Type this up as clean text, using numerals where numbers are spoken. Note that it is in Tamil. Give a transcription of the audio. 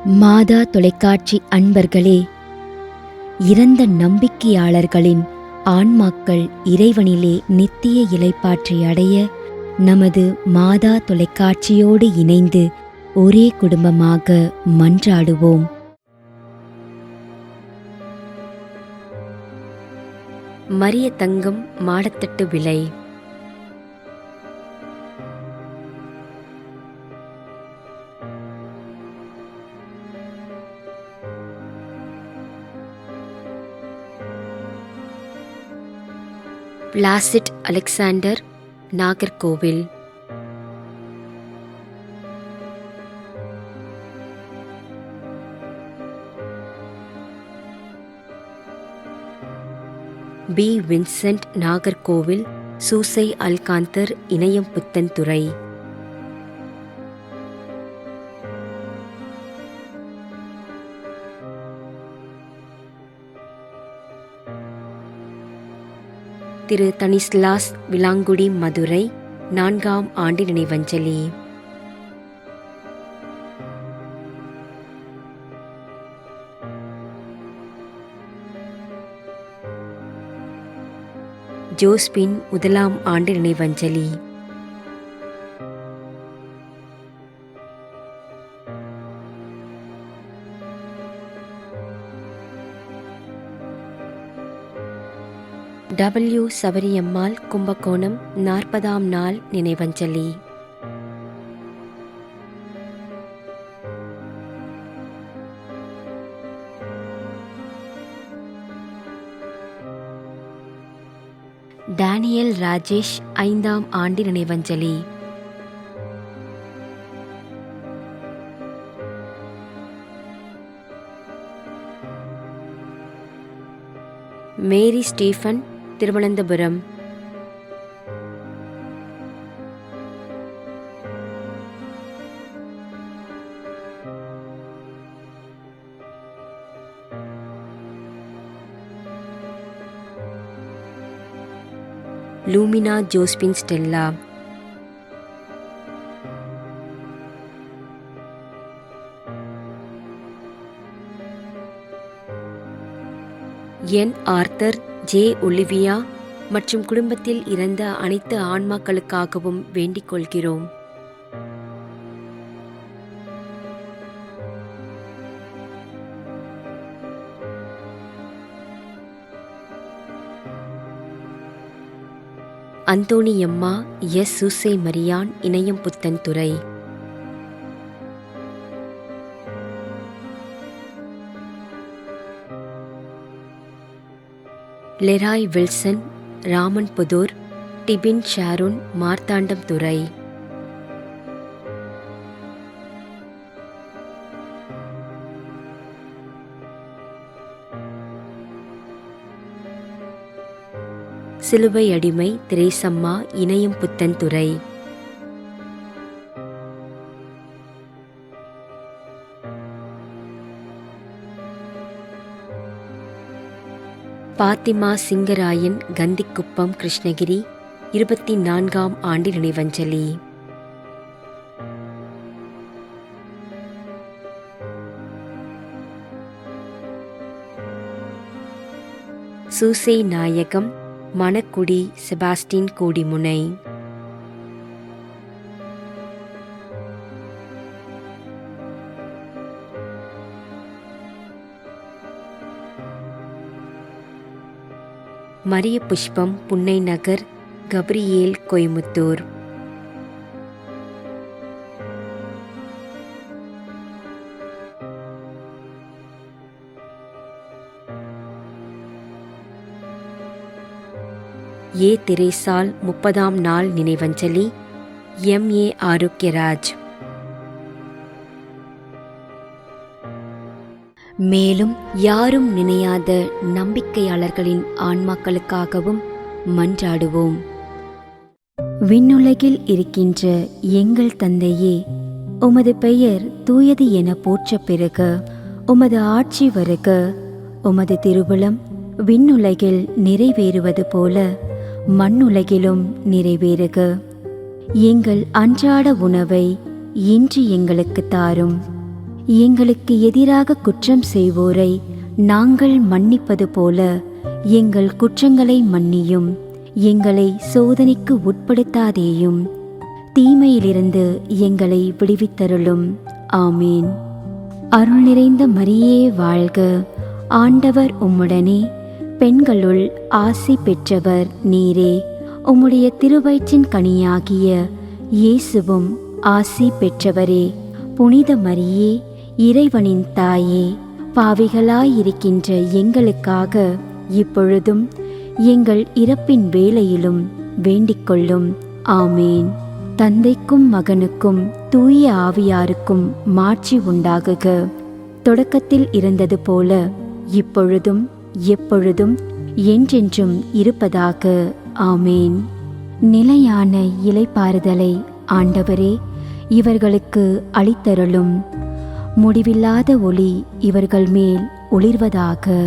மாதா தொலைக்காட்சி அன்பர்களே, இறந்த நம்பிக்கையாளர்களின் ஆன்மாக்கள் இறைவனிலே நித்திய இளைப்பாற்றி அடைய நமது மாதா தொலைக்காட்சியோடு இணைந்து ஒரே குடும்பமாக மன்றாடுவோம். Maria Thangam Madathattuvilai. Placid Alexander, Nagercoil. P. Vincent, Nagercoil. Susai Alcanther, Inayam Puthenthurai. திரு தனிஸ்லாஸ், விலாங்குடி, மதுரை. 4ஆம் ஆண்டு நினைவஞ்சலி. ஜோஸ்பின், 1ஆம் ஆண்டு நினைவஞ்சலி. டபிள்யூ. சவரியம்மாள், கும்பகோணம். 40ஆம் நாள் நினைவஞ்சலி. டேனியல் ராஜேஷ், 5ஆம் ஆண்டு நினைவஞ்சலி. Mary Stephen, Thiruvananthapuram. Lumina Josephine Stella. N. Arthur, J. Olivia மற்றும் குடும்பத்தில் இறந்த அனைத்து ஆன்மாக்களுக்காகவும் வேண்டிக் கொள்கிறோம். அந்தோணியம்மா, S. Susai Mariyan, Inayam Puthenthurai. Leroy Wilson, Ramanputhur. Tibin Sharon, Marthandam Thurai. Siluvai அடிமை, திரேசம்மா, இணையம் புத்தன்துறை. பாத்திமா சிங்கராயன், கந்திக்குப்பம், கிருஷ்ணகிரி. 24ஆம் ஆண்டு நினைவஞ்சலி. சூசை நாயகம், மணக்குடி, செபாஸ்டின், கோடிமுனை. மரிய புஷ்பம், புன்னை நகர். கப்ரியேல், கோயமுத்தூர். ஏ. தெரேசால், 30ஆம் நாள் நினைவஞ்சலி. எம். ஏ. ஆரோக்கியராஜ். மேலும் யாரும் நினையாத நம்பிக்கையாளர்களின் ஆன்மாக்களுக்காகவும் மன்றாடுவோம். விண்ணுலகில் இருக்கின்ற எங்கள் தந்தையே, உமது பெயர் தூயது என போற்றப் பெறுக. உமது ஆட்சி வருக. உமது திருவுளம் விண்ணுலகில் நிறைவேறுவது போல மண்ணுலகிலும் நிறைவேறுக. எங்கள் அன்றாட உணவை இன்று எங்களுக்கு தாரும். எங்களுக்கு எதிராக குற்றம் செய்வோரை நாங்கள் மன்னிப்பது போல எங்கள் குற்றங்களை மன்னியும். எங்களை சோதனைக்கு உட்படுத்தாதேயும், தீமையிலிருந்து எங்களை விடுவித்தருளும். ஆமீன். அருள் நிறைந்த மரியே வாழ்க, ஆண்டவர் உம்முடனே, பெண்களுள் ஆசி பெற்றவர் நீரே. உம்முடைய திருவயிற்றின் கனியாகிய இயேசுவும் ஆசி பெற்றவரே. புனித மரியே, இறைவனின் தாயே, பாவிகளாயிருக்கின்ற எங்களுக்காக இப்பொழுதும் எங்கள் இறப்பின் வேளையிலும் வேண்டிக்கொள்ளும். ஆமேன். தந்தைக்கும் மகனுக்கும் தூய ஆவியாருக்கும் மாட்சி உண்டாகுக. தொடக்கத்தில் இருந்தது போல இப்பொழுதும் எப்பொழுதும் என்றென்றும் இருப்பதாக. ஆமேன். நிலையான இளைப்பாறுதலை ஆண்டவரே இவர்களுக்கு அளித்தருளும். முடிவில்லாத ஒளி இவர்கள் மேல் ஒளிர்வதாக.